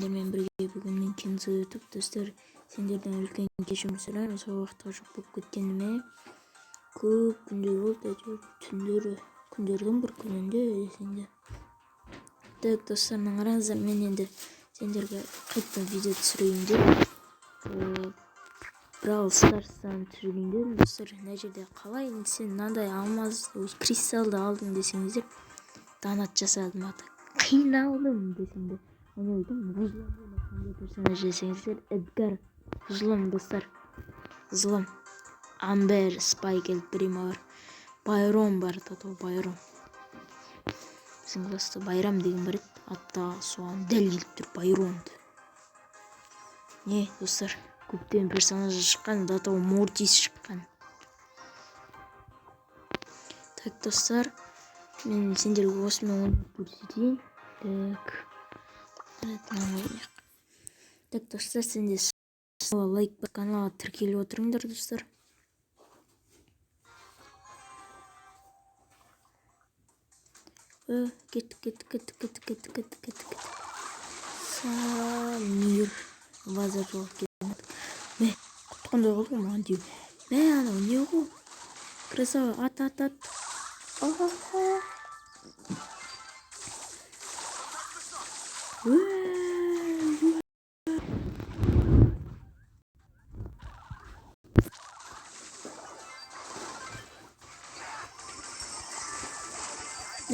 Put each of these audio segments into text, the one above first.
Сендермен бірге бүгіннен Кензо өтіп, достар, сендерден үлкен кешірім сұраймын. Сол уақытта жоқ болып кеткеніме көп күндер болды, әйтеуір күндердің бір күнінде десеңде. Так, достар, қараңыздар, мен енді сендерге қайтадан видео түсірейін деп Brawl Stars'тан түсірейін дедім, достар. Мына жерде қалай сен мынандай алмаз кристалды алдың десеңіздер, донат жасадым, қиналдым десеңдер. Мен ойдым, Рузлан қандай персонаж десеңіздер, Эдгар, Рузлан, достар, Рузлан, Амбер, Спайк, Примар, Байрон бар, тато Байрон. Біздің класста Байрам деген бар еді, атта соған дәл келіп тұр, Байрон. Не, достар, көптен персонажы шыққан, дато Мортис шыққан. Так, достар, мен сендерге осымен ойнап көрсетейін. Так, достар, сендер лайк басып каналға тіркеліп отырыңдар, достар. Кеттік. Самир базар жолып кеттік. Мә, құтқандай қалды ғой маған деу. Мә, анау не ғой? Красава, ат.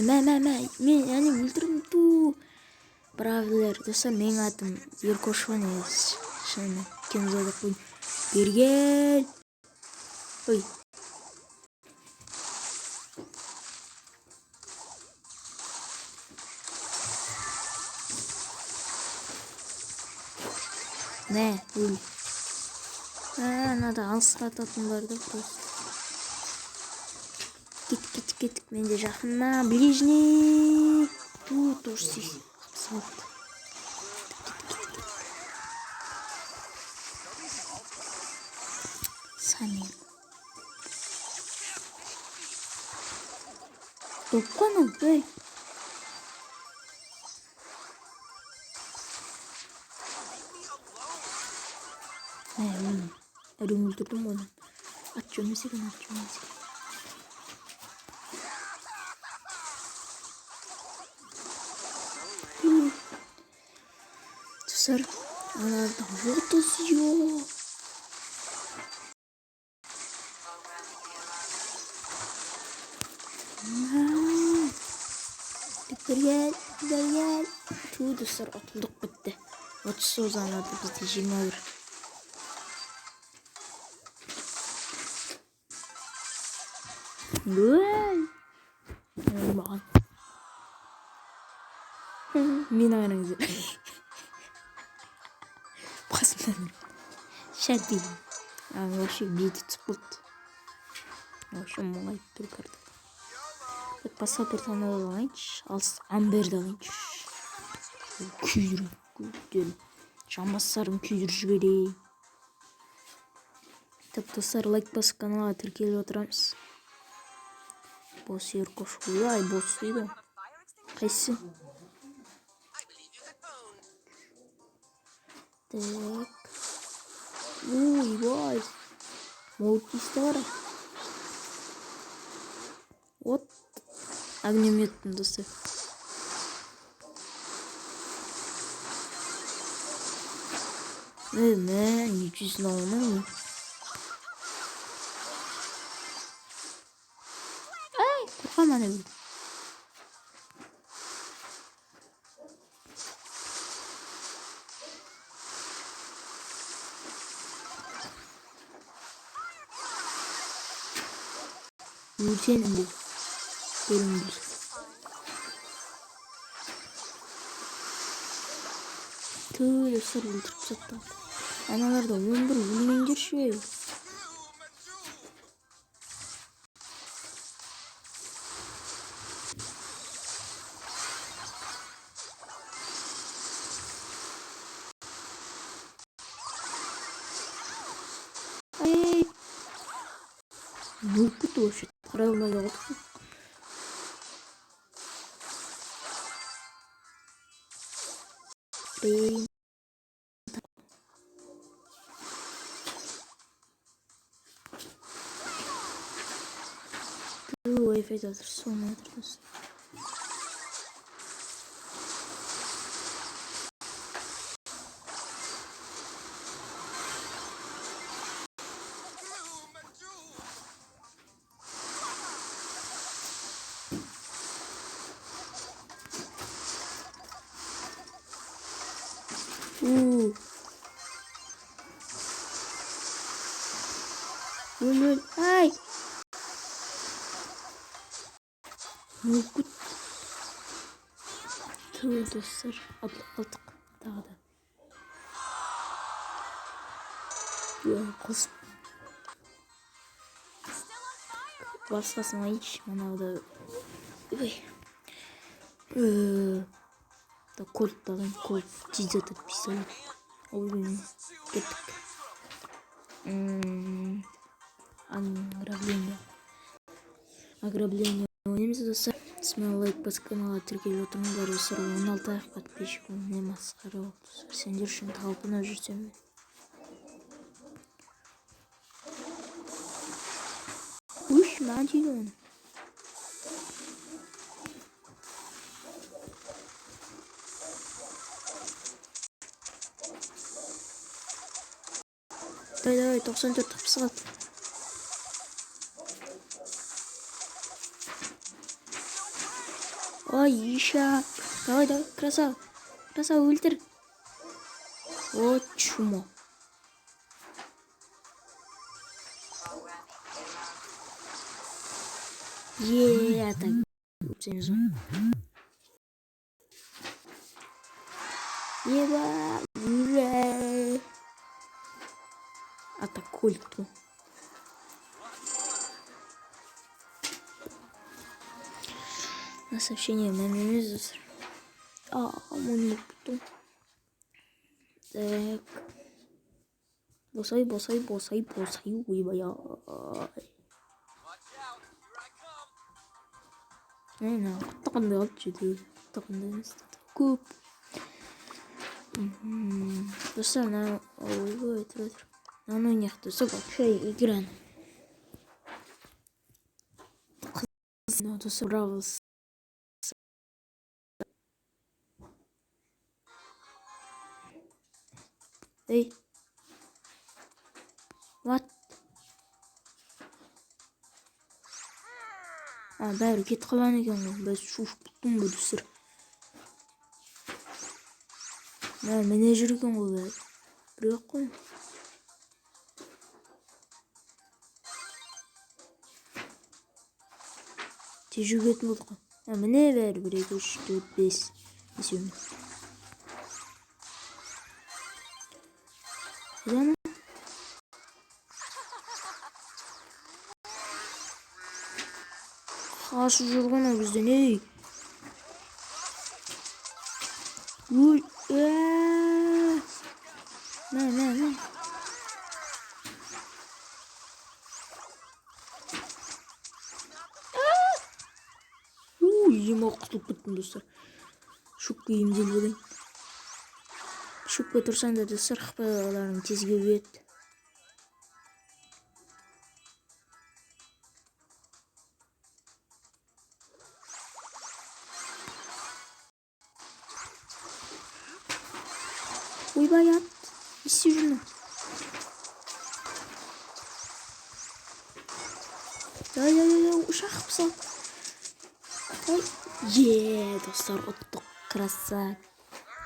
Мә, мен әне өлтірдім ту. Правдылар, достар, менің атым Еркошван емес. Шынымен, Кензода қойын. Берген. Ой. Мә, өл. Надо алыстататын бар да просто. Кеттік, менде жақынна, ближний. Тоже сексен. Самир. Топқаның, ой. Әрең өлтірдім оны. Ат жөнмесеген. Достар, анадан отыз ё. Берген. Ту, достар, атылдық бітті. 30 анады бізде 21. Ой. Маған. Мен ағаныңызды. Қасымдан. Шәдейін. Вообще бейді түсіп болды. Вообще мұңайып тұр кәрді. Басқа персонажды алайыншы. Амберді алайыншы. Күйдіріп. Жамбастарын күйдіріп жіберейін. Так, достар, лайк басып каналға тіркеліп отырамыз. Босс Еркош. Ой, босс дейді. Қайсы? Так. Ой. Молтисті бар. Вот. Огнеметтің, достар. Не честно, Ай, қорқам ана бір. Өлсенің бұл. Көріңдер. Достар, өлтіріп сатты. Аналарда 11 өлмеңдер ше. Ай. Бұл күті өші. Қарай алмай қалды. Wi-Fi жаздырса болмайатыр достар. Öl. Ay. Mülküt. Tüh dostlar. Aldık. Daha da. Ya kız. Басқасына айтшы манағыда. Да кольт тағын кольт тез атады пистолет. Ой, кеттік. Ограбление ойнаймыз достар. Смело лайк басып каналға тіркеліп отырыңыздар достар. 16 подписчик не масқара болды достар. Сендер үшін талпынып жүрсем мен. Уш, мәдейді оны. Давай, 94 тапсы қалды. Ой, еще. Давай, красава. Красава, ультер. О, чумо. Так. Еба. Ура. А так культу. На сообщение мемез. Мой потом. Так. Босай. Уйбая. Не, тақандай алып жеді. Тақандай емес. Көп. Достар, ой, тұр. Оно не хтось вообще игран. Надо справился. Эй. What? Бәрі кетіп қалған екен ғой. Біз шушып бұттым ғой достар. Міне жүрген ғой бәрі. Біреу қой. Тежігетін болдық қой. Міне бәрі 1, 2, 3, 4, 5. Есеуін. Зана? Қашы жүрген о бізден, ей. Ой, Мә. Ема құтылып кеттім достар. Шөпке емдел болайын. Шөпке тұрсаң да достар, қыпаларың тезге өет. Ойбай ат. Есі жүрні. Ушақ пысал. Достар, ұттық.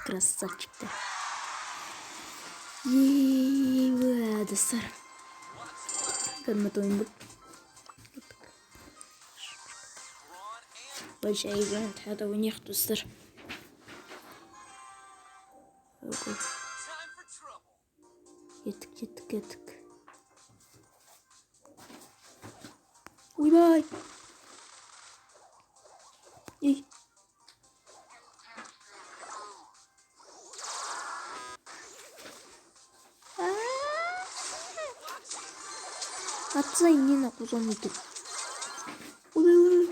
Красавчикті. Достар. Кәдімет ойын бұл. Большая игра. Тәді ойнақ достар. Кеттік. Ойбай. Ей. Атсай нені қозан өтіп. Ойбай.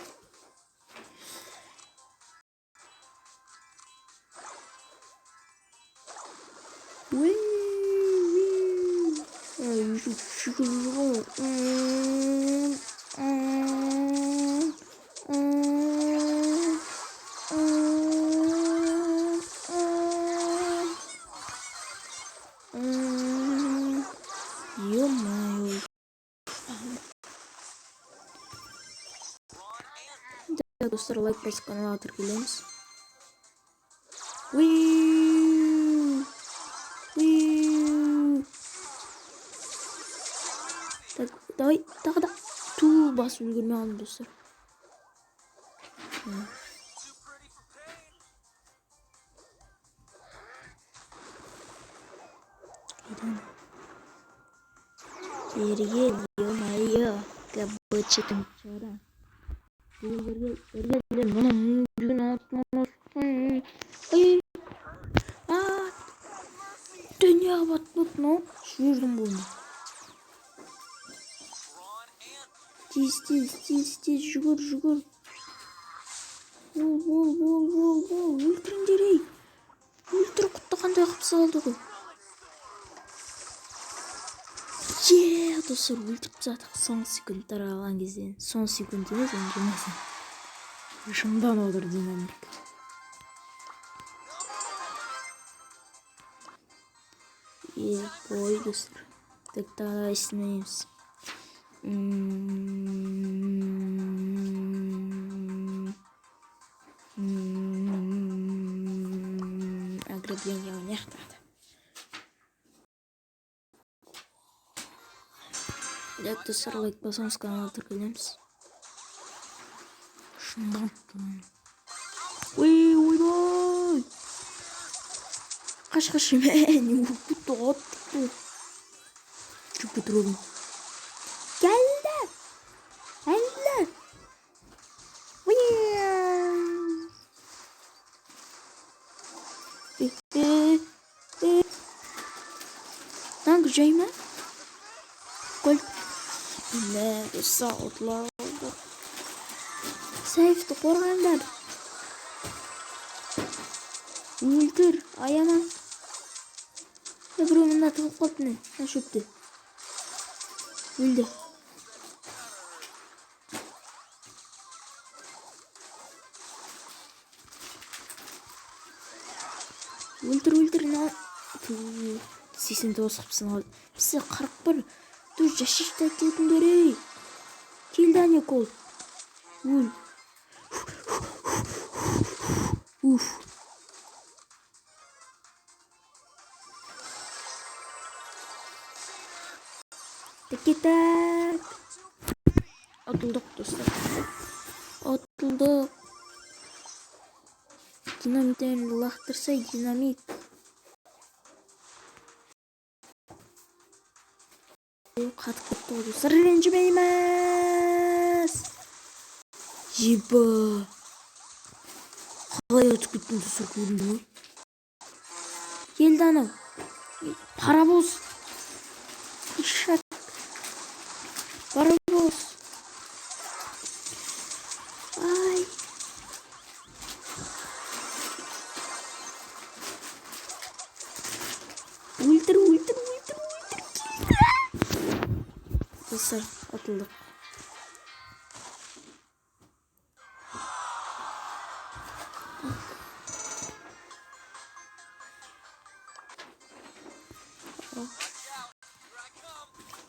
Ё-моё. Да, достар, лайк басып каналга тіркелеміз. Так, давай, тағы да. Ту, басып үлгермей қалдым, достар. Geri gel, ё-моё. Кабачиком вчера. Gel. Bana gün atmamışsın. Ay. Aa. Dünya batmak ne? Şuyurdum bunu. Тез, жүгір. Бол. Өлтіріңдер ей. Өлтір, құтты қандай қып салды ғой. Достар, өлтіріп тастадық. Son секунд таралған кезден. Son секунд емес, өңгемесін. Шымдан отыр динамик. Ой, достар. Так, давай снимеміз. Ограбление уняқтады. Так, достар, лайк басамыз, каналға тіркелеміз. Шындан. Ойбай. Қаш, мен өкітті аттықты. Жүріп кетірудым. Geldi. Lan güzel mi? Gol. Ne sağlıklar oldu. Safety korganlar. Өлтір, аяма. Біреу мында тығып қалды не? Шөпті. Өлді. Өлтір, на. 89 қыпсын алды. Бізде 41. Түр жашышты әкелдіңдер ей. Келді әне кол. Өл. Уф. Так. Атылдық, достар. Атылдық. Динамиттен лақтырса, динамит. Қатып кетті ғой, достар. Ренжімейміз. Жеба. Қалай өтіп кеттің, достар, көрінді ме? Келді анау. Парабоз. Шат. Парабоз. Ай. Өлтір. Достар, атылдық.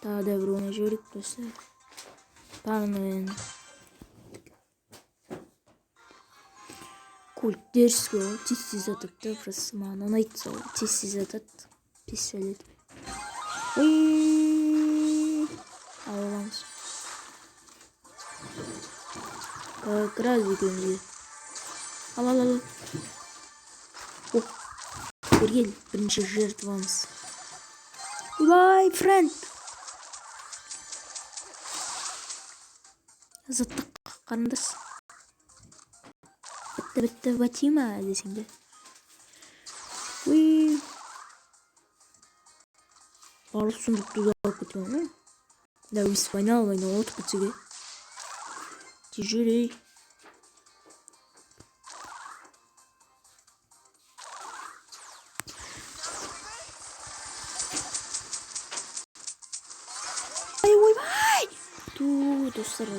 Daha da bir oyuna жіберейік, достар. Пармен. Кольт дерзко, тез атады, просто маған ұнайды сол. Тез атады. Пистолет. Аламыз. Как раз екенде. Ал. О, бергел, бірінші жертвамыз. Bye, friend. Азаттық қарындас. Бітті батима десеңде. Барлық сұндықты да алып кеткен, ме? Да, өйсіп айналып отып кетсеге. Жүрей. Ойбай! Ту, достар.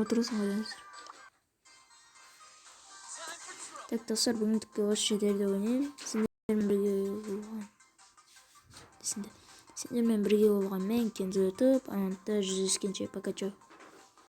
Отырысың ғой, Так, достар, бүгүнкү осы жетер деп ойлойм. Сендер менен бирге болгон мен Кенже YouTube. Анан да жүзүшкенче, пока.